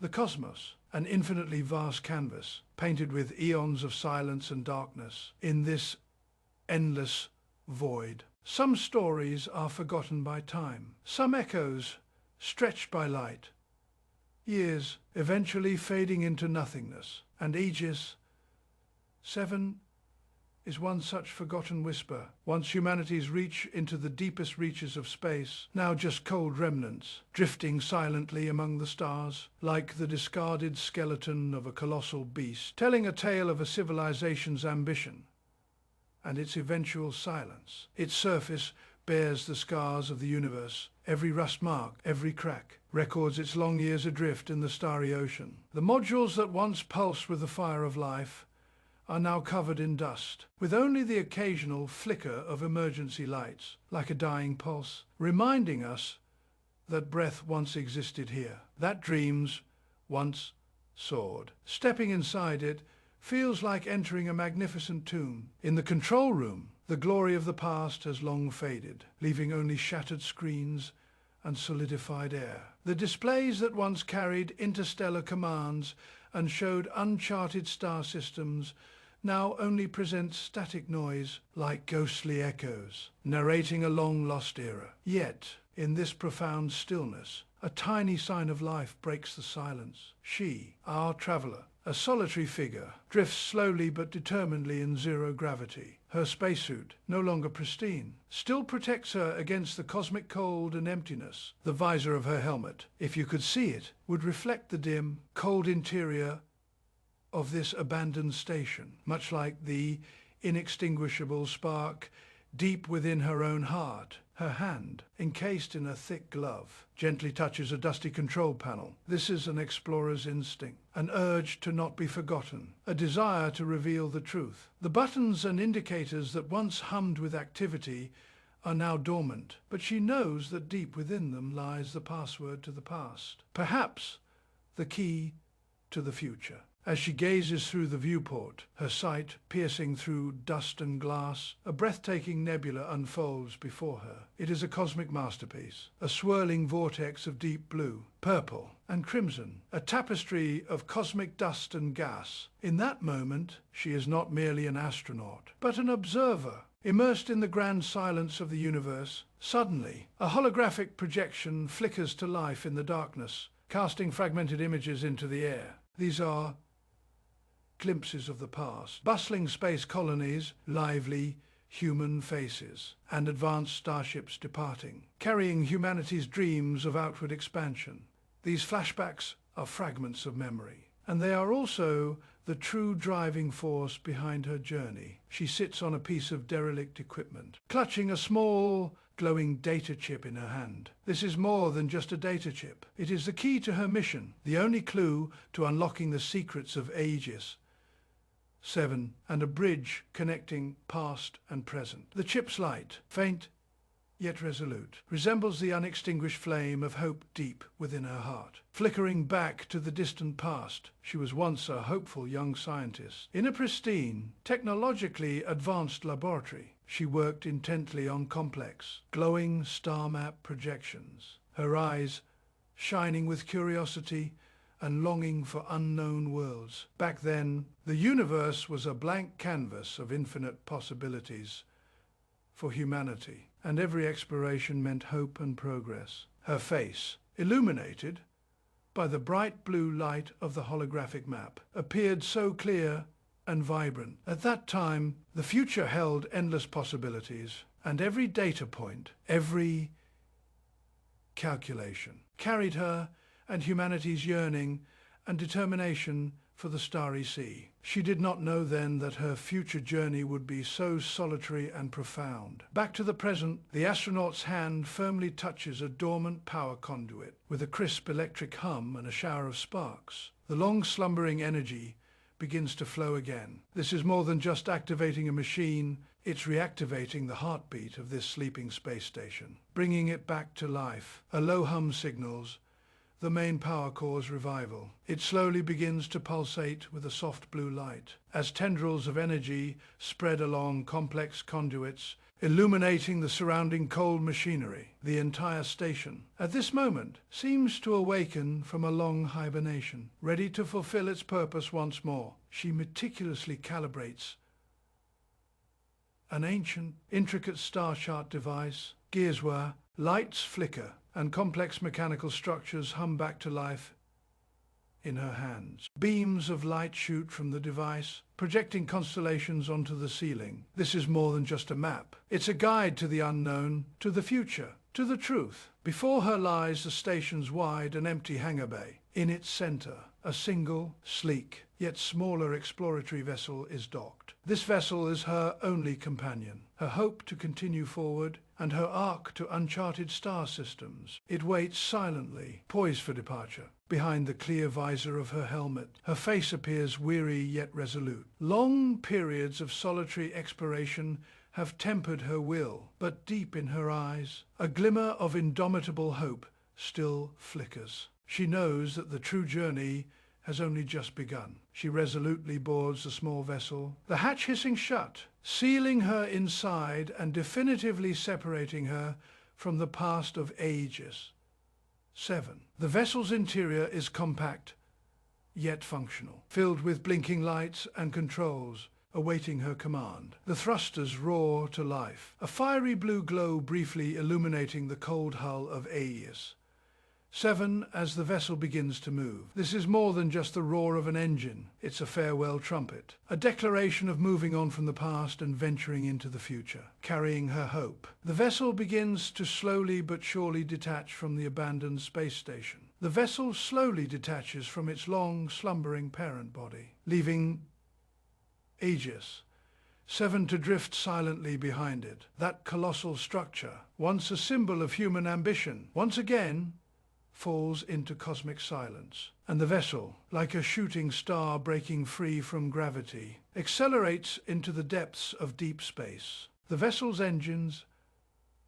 The cosmos, an infinitely vast canvas, painted with eons of silence and darkness in this endless void. Some stories are forgotten by time, some echoes stretched by light, years eventually fading into nothingness. And Aegis 7 is one such forgotten whisper. Once humanity's reach into the deepest reaches of space, now just cold remnants, drifting silently among the stars, like the discarded skeleton of a colossal beast, telling a tale of a civilization's ambition and its eventual silence. Its surface bears the scars of the universe. Every rust mark, every crack, records its long years adrift in the starry ocean. The modules that once pulsed with the fire of life are now covered in dust, with only the occasional flicker of emergency lights, like a dying pulse, reminding us that breath once existed here, that dreams once soared. Stepping inside it feels like entering a magnificent tomb. In the control room, the glory of the past has long faded, leaving only shattered screens and solidified air. The displays that once carried interstellar commands and showed uncharted star systems now only present static noise like ghostly echoes, narrating a long-lost era. Yet, in this profound stillness, a tiny sign of life breaks the silence. She, our traveller, a solitary figure, drifts slowly but determinedly in zero gravity. Her spacesuit, no longer pristine, still protects her against the cosmic cold and emptiness. The visor of her helmet, if you could see it, would reflect the dim, cold interior of this abandoned station, much like the inextinguishable spark deep within her own heart. Her hand, encased in a thick glove, gently touches a dusty control panel. This is an explorer's instinct, an urge to not be forgotten, a desire to reveal the truth. The buttons and indicators that once hummed with activity are now dormant, but she knows that deep within them lies the password to the past, perhaps the key to the future. As she gazes through the viewport, her sight piercing through dust and glass, a breathtaking nebula unfolds before her. It is a cosmic masterpiece, a swirling vortex of deep blue, purple, and crimson, a tapestry of cosmic dust and gas. In that moment, she is not merely an astronaut, but an observer, immersed in the grand silence of the universe. Suddenly, a holographic projection flickers to life in the darkness, casting fragmented images into the air. These are glimpses of the past, bustling space colonies, lively human faces, and advanced starships departing, carrying humanity's dreams of outward expansion. These flashbacks are fragments of memory, and they are also the true driving force behind her journey. She sits on a piece of derelict equipment, clutching a small, glowing data chip in her hand. This is more than just a data chip. It is the key to her mission, the only clue to unlocking the secrets of Aegis 7, and a bridge connecting past and present. The chip's light, faint yet resolute, resembles the unextinguished flame of hope deep within her heart. Flickering back to the distant past, she was once a hopeful young scientist. In a pristine, technologically advanced laboratory, she worked intently on complex, glowing star map projections, her eyes shining with curiosity and longing for unknown worlds. Back then, the universe was a blank canvas of infinite possibilities for humanity, and every exploration meant hope and progress. Her face, illuminated by the bright blue light of the holographic map, appeared so clear and vibrant. At that time, the future held endless possibilities, and every data point, every calculation, carried her and humanity's yearning and determination for the starry sea. She did not know then that her future journey would be so solitary and profound. Back to the present, the astronaut's hand firmly touches a dormant power conduit. With a crisp electric hum and a shower of sparks, the long slumbering energy begins to flow again. This is more than just activating a machine, it's reactivating the heartbeat of this sleeping space station, bringing it back to life. A low hum signals the main power core's revival. It slowly begins to pulsate with a soft blue light, as tendrils of energy spread along complex conduits, illuminating the surrounding cold machinery. The entire station, at this moment, seems to awaken from a long hibernation, ready to fulfill its purpose once more. She meticulously calibrates an ancient, intricate star chart device. Gears whir, lights flicker, and complex mechanical structures hum back to life in her hands. Beams of light shoot from the device, projecting constellations onto the ceiling. This is more than just a map. It's a guide to the unknown, to the future, to the truth. Before her lies the station's wide and empty hangar bay. In its center, a single, sleek, yet smaller exploratory vessel is docked. This vessel is her only companion, her hope to continue forward, and her ark to uncharted star systems. It waits silently, poised for departure. Behind the clear visor of her helmet, her face appears weary yet resolute. Long periods of solitary exploration have tempered her will, but deep in her eyes, a glimmer of indomitable hope still flickers. She knows that the true journey has only just begun. She resolutely boards the small vessel, the hatch hissing shut, sealing her inside and definitively separating her from the past of ages. 7. The vessel's interior is compact, yet functional, filled with blinking lights and controls awaiting her command. The thrusters roar to life, a fiery blue glow briefly illuminating the cold hull of Aeus. 7. As the vessel begins to move. This is more than just the roar of an engine. It's a farewell trumpet, a declaration of moving on from the past and venturing into the future, carrying her hope. The vessel begins to slowly but surely detach from the abandoned space station. The vessel slowly detaches from its long, slumbering parent body, leaving Aegis, 7 to drift silently behind it. That colossal structure, once a symbol of human ambition, once again falls into cosmic silence, and the vessel, like a shooting star breaking free from gravity, accelerates into the depths of deep space. The vessel's engines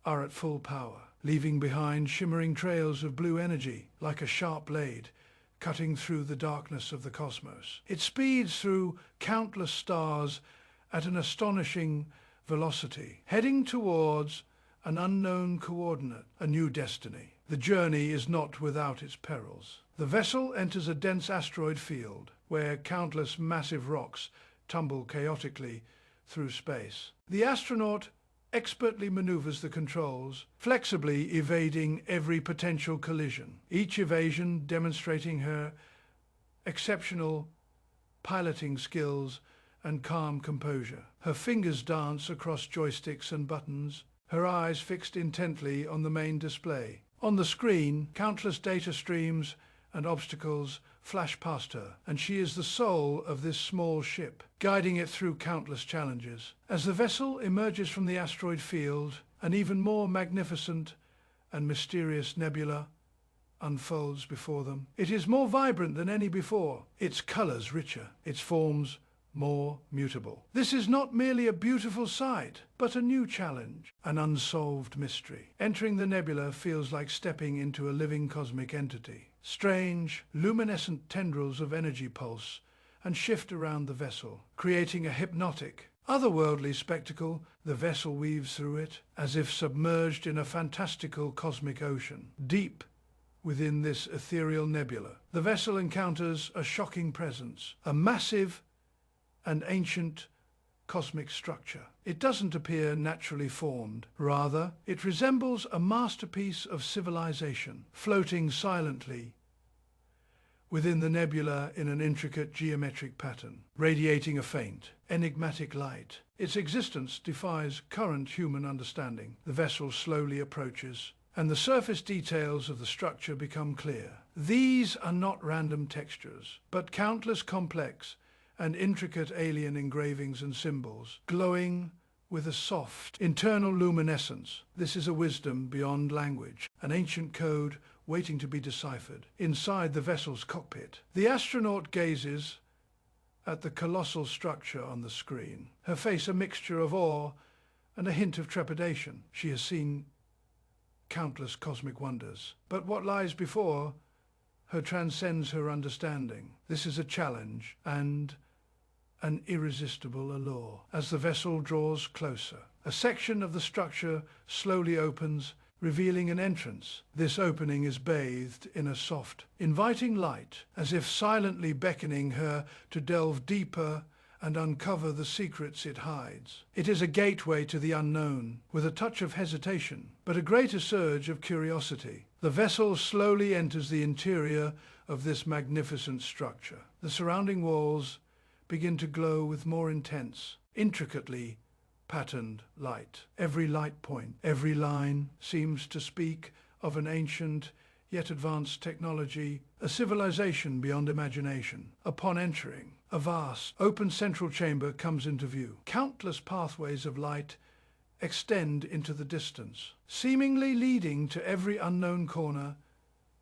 are at full power, leaving behind shimmering trails of blue energy, like a sharp blade cutting through the darkness of the cosmos. It speeds through countless stars at an astonishing velocity, heading towards an unknown coordinate, a new destiny. The journey is not without its perils. The vessel enters a dense asteroid field, where countless massive rocks tumble chaotically through space. The astronaut expertly maneuvers the controls, flexibly evading every potential collision, each evasion demonstrating her exceptional piloting skills and calm composure. Her fingers dance across joysticks and buttons, her eyes fixed intently on the main display. On the screen, countless data streams and obstacles flash past her, and she is the soul of this small ship, guiding it through countless challenges. As the vessel emerges from the asteroid field, an even more magnificent and mysterious nebula unfolds before them. It is more vibrant than any before, its colors richer, its forms more mutable. This is not merely a beautiful sight, but a new challenge, an unsolved mystery. Entering the nebula feels like stepping into a living cosmic entity. Strange, luminescent tendrils of energy pulse and shift around the vessel, creating a hypnotic, otherworldly spectacle. The vessel weaves through it, as if submerged in a fantastical cosmic ocean. Deep within this ethereal nebula, the vessel encounters a shocking presence, a massive and ancient cosmic structure. It doesn't appear naturally formed. Rather, it resembles a masterpiece of civilization, floating silently within the nebula in an intricate geometric pattern, radiating a faint, enigmatic light. Its existence defies current human understanding. The vessel slowly approaches, and the surface details of the structure become clear. These are not random textures, but countless complex and intricate alien engravings and symbols, glowing with a soft, internal luminescence. This is a wisdom beyond language, an ancient code waiting to be deciphered. Inside the vessel's cockpit, the astronaut gazes at the colossal structure on the screen, her face a mixture of awe and a hint of trepidation. She has seen countless cosmic wonders, but what lies before her transcends her understanding. This is a challenge and an irresistible allure. As the vessel draws closer, A section of the structure slowly opens, revealing an entrance. This opening is bathed in a soft, inviting light, as if silently beckoning her to delve deeper and uncover the secrets it hides. It is a gateway to the unknown, with a touch of hesitation, but a greater surge of curiosity. The vessel slowly enters the interior of this magnificent structure. The surrounding walls begin to glow with more intense, intricately patterned light. Every light point, every line seems to speak of an ancient yet advanced technology, a civilization beyond imagination. Upon entering, a vast, open central chamber comes into view. Countless pathways of light extend into the distance, seemingly leading to every unknown corner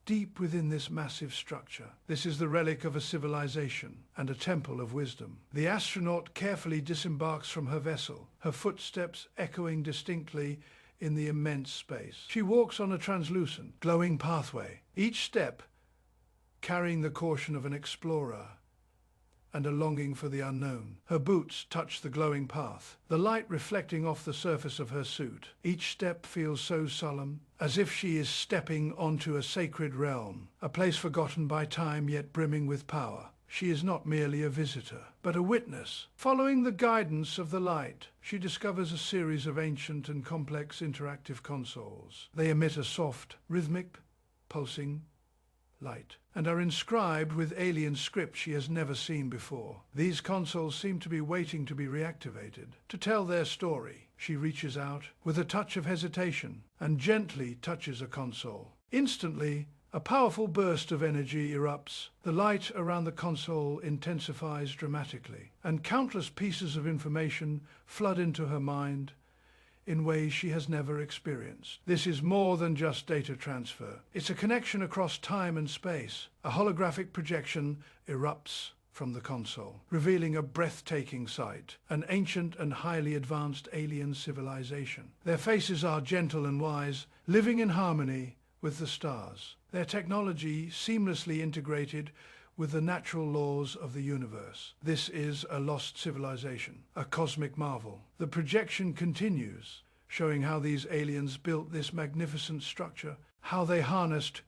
deep within this massive structure. This is the relic of a civilization and a temple of wisdom. The astronaut carefully disembarks from her vessel, her footsteps echoing distinctly in the immense space. She walks on a translucent, glowing pathway, each step carrying the caution of an explorer and a longing for the unknown. Her boots touch the glowing path, the light reflecting off the surface of her suit. Each step feels so solemn, as if she is stepping onto a sacred realm, a place forgotten by time yet brimming with power. She is not merely a visitor, but a witness. Following the guidance of the light, she discovers a series of ancient and complex interactive consoles. They emit a soft, rhythmic, pulsing light, and are inscribed with alien script she has never seen before. These consoles seem to be waiting to be reactivated, to tell their story. She reaches out with a touch of hesitation and gently touches a console. Instantly, a powerful burst of energy erupts. The light around the console intensifies dramatically, and countless pieces of information flood into her mind in ways she has never experienced. This is more than just data transfer. It's a connection across time and space. A holographic projection erupts from the console, revealing a breathtaking sight, an ancient and highly advanced alien civilization. Their faces are gentle and wise, living in harmony with the stars. Their technology seamlessly integrated with the natural laws of the universe. This is a lost civilization, a cosmic marvel. The projection continues, showing how these aliens built this magnificent structure, how they harnessed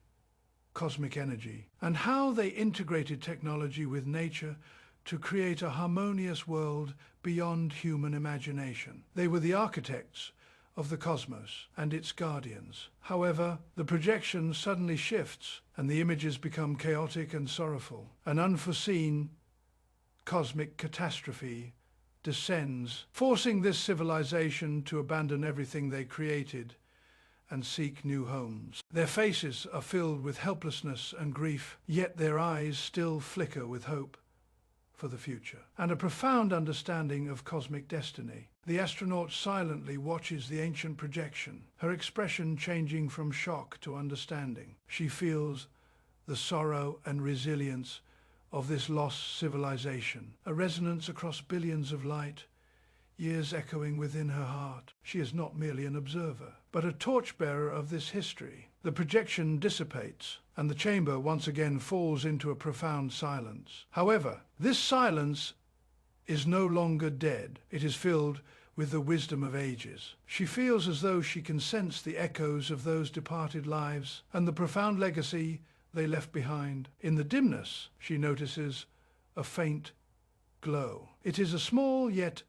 cosmic energy, and how they integrated technology with nature to create a harmonious world beyond human imagination. They were the architects of the cosmos and its guardians. However, the projection suddenly shifts and the images become chaotic and sorrowful. An unforeseen cosmic catastrophe descends, forcing this civilization to abandon everything they created and seek new homes. Their faces are filled with helplessness and grief, yet their eyes still flicker with hope for the future and a profound understanding of cosmic destiny. The astronaut silently watches the ancient projection, her expression changing from shock to understanding. She feels the sorrow and resilience of this lost civilization, a resonance across billions of light years echoing within her heart. She is not merely an observer, but a torchbearer of this history. The projection dissipates, and the chamber once again falls into a profound silence. However, this silence is no longer dead. It is filled with the wisdom of ages. She feels as though she can sense the echoes of those departed lives and the profound legacy they left behind. In the dimness, she notices a faint glow. It is a small yet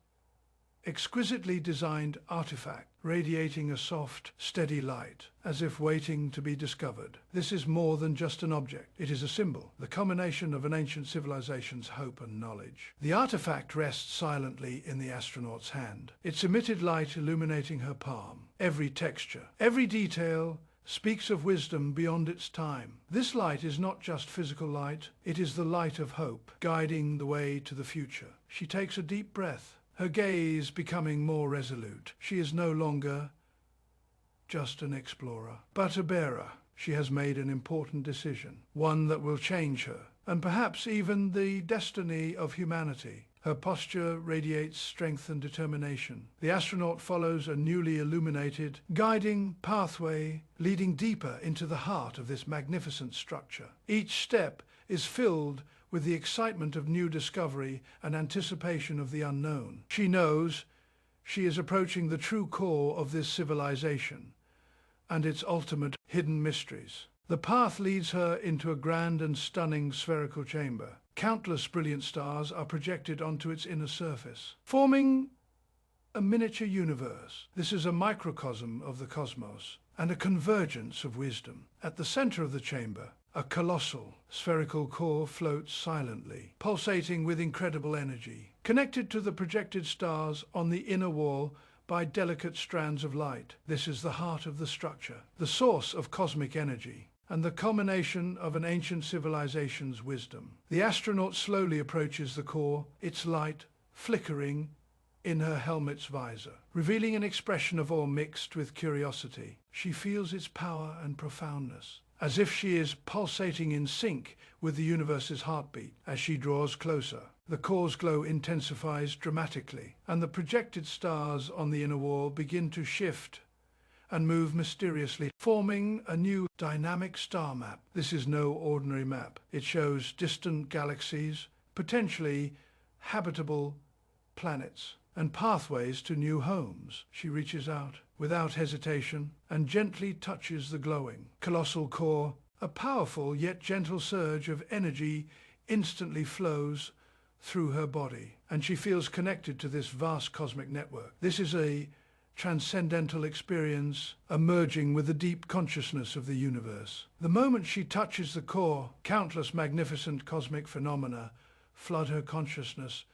exquisitely designed artifact, radiating a soft, steady light, as if waiting to be discovered. This is more than just an object. It is a symbol, the culmination of an ancient civilization's hope and knowledge. The artifact rests silently in the astronaut's hand, its emitted light illuminating her palm. Every texture, every detail speaks of wisdom beyond its time. This light is not just physical light, it is the light of hope, guiding the way to the future. She takes a deep breath, her gaze becoming more resolute. She is no longer just an explorer, but a bearer. She has made an important decision, one that will change her, and perhaps even the destiny of humanity. Her posture radiates strength and determination. The astronaut follows a newly illuminated, guiding pathway leading deeper into the heart of this magnificent structure. Each step is filled with the excitement of new discovery and anticipation of the unknown. She knows She is approaching the true core of this civilization and its ultimate hidden mysteries. The path leads her into a grand and stunning spherical chamber. Countless brilliant stars are projected onto its inner surface, forming a miniature universe. This is a microcosm of the cosmos and a convergence of wisdom. At the center of the chamber, a colossal spherical core floats silently, pulsating with incredible energy, connected to the projected stars on the inner wall by delicate strands of light. This is the heart of the structure, the source of cosmic energy, and the culmination of an ancient civilization's wisdom. The astronaut slowly approaches the core, its light flickering in her helmet's visor, revealing an expression of awe mixed with curiosity. She feels its power and profoundness, as if she is pulsating in sync with the universe's heartbeat. As she draws closer, the core's glow intensifies dramatically, and the projected stars on the inner wall begin to shift and move mysteriously, forming a new dynamic star map. This is no ordinary map. It shows distant galaxies, potentially habitable planets, and pathways to new homes. She reaches out without hesitation and gently touches the glowing colossal core. A powerful yet gentle surge of energy instantly flows through her body, and she feels connected to this vast cosmic network. This is a transcendental experience, emerging with the deep consciousness of the universe. The moment she touches the core, countless magnificent cosmic phenomena flood her consciousness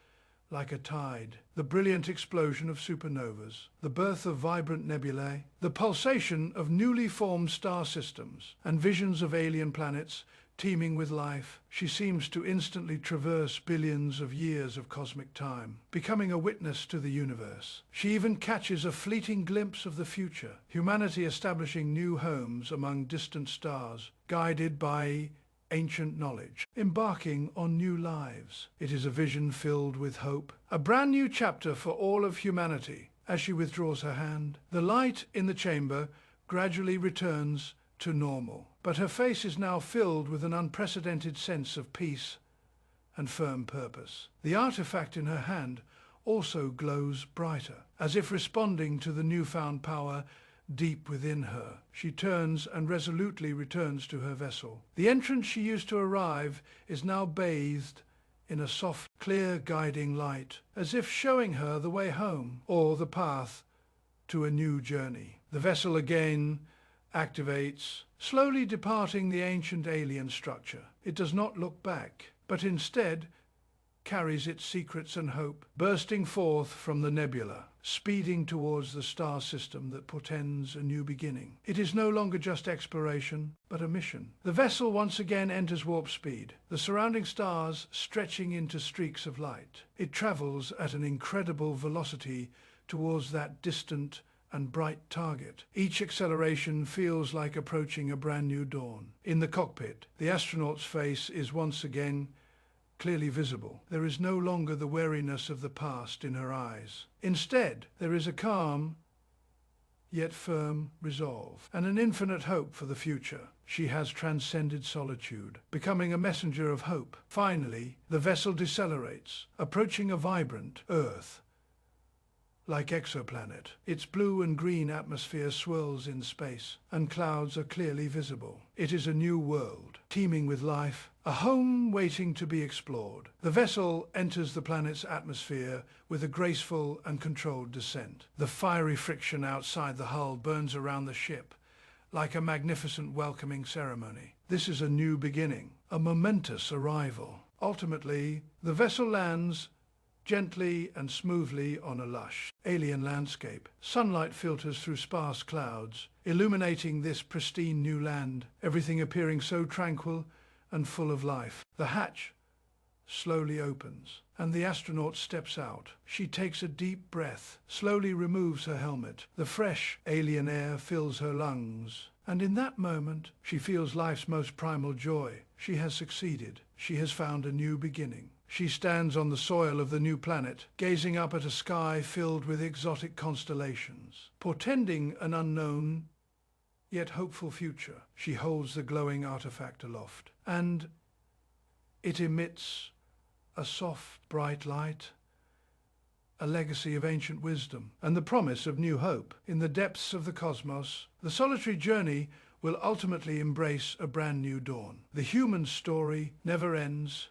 like a tide. The brilliant explosion of supernovas, the birth of vibrant nebulae, the pulsation of newly formed star systems, and visions of alien planets teeming with life. She seems to instantly traverse billions of years of cosmic time, becoming a witness to the universe. She even catches a fleeting glimpse of the future, humanity establishing new homes among distant stars, guided by ancient knowledge, embarking on new lives. It is a vision filled with hope, a brand new chapter for all of humanity. As she withdraws her hand, the light in the chamber gradually returns to normal, but her face is now filled with an unprecedented sense of peace and firm purpose. The artifact in her hand also glows brighter, as if responding to the newfound power deep within her. She turns and resolutely returns to her vessel. The entrance she used to arrive is now bathed in a soft, clear guiding light, as if showing her the way home or the path to a new journey. The vessel again activates, slowly departing the ancient alien structure. It does not look back, but instead carries its secrets and hope, bursting forth from the nebula, speeding towards the star system that portends a new beginning. It is no longer just exploration, but a mission. The vessel once again enters warp speed, the surrounding stars stretching into streaks of light. It travels at an incredible velocity towards that distant and bright target. Each acceleration feels like approaching a brand new dawn. In the cockpit, the astronaut's face is once again clearly visible. There is no longer the wariness of the past in her eyes. Instead, there is a calm yet firm resolve and an infinite hope for the future. She has transcended solitude, becoming a messenger of hope. Finally, the vessel decelerates, approaching a vibrant Earth like exoplanet. Its blue and green atmosphere swirls in space, and clouds are clearly visible. It is a new world, teeming with life, a home waiting to be explored. The vessel enters the planet's atmosphere with a graceful and controlled descent. The fiery friction outside the hull burns around the ship like a magnificent welcoming ceremony. This is a new beginning, a momentous arrival. Ultimately, the vessel lands gently and smoothly on a lush, alien landscape. Sunlight filters through sparse clouds, illuminating this pristine new land, everything appearing so tranquil and full of life. The hatch slowly opens, and the astronaut steps out. She takes a deep breath, slowly removes her helmet. The fresh alien air fills her lungs, and in that moment, she feels life's most primal joy. She has succeeded. She has found a new beginning. She stands on the soil of the new planet, gazing up at a sky filled with exotic constellations, portending an unknown yet hopeful future. She holds the glowing artifact aloft, and it emits a soft, bright light a legacy of ancient wisdom and the promise of new hope. In the depths of the cosmos, the solitary journey will ultimately embrace a brand new dawn. The human story never ends,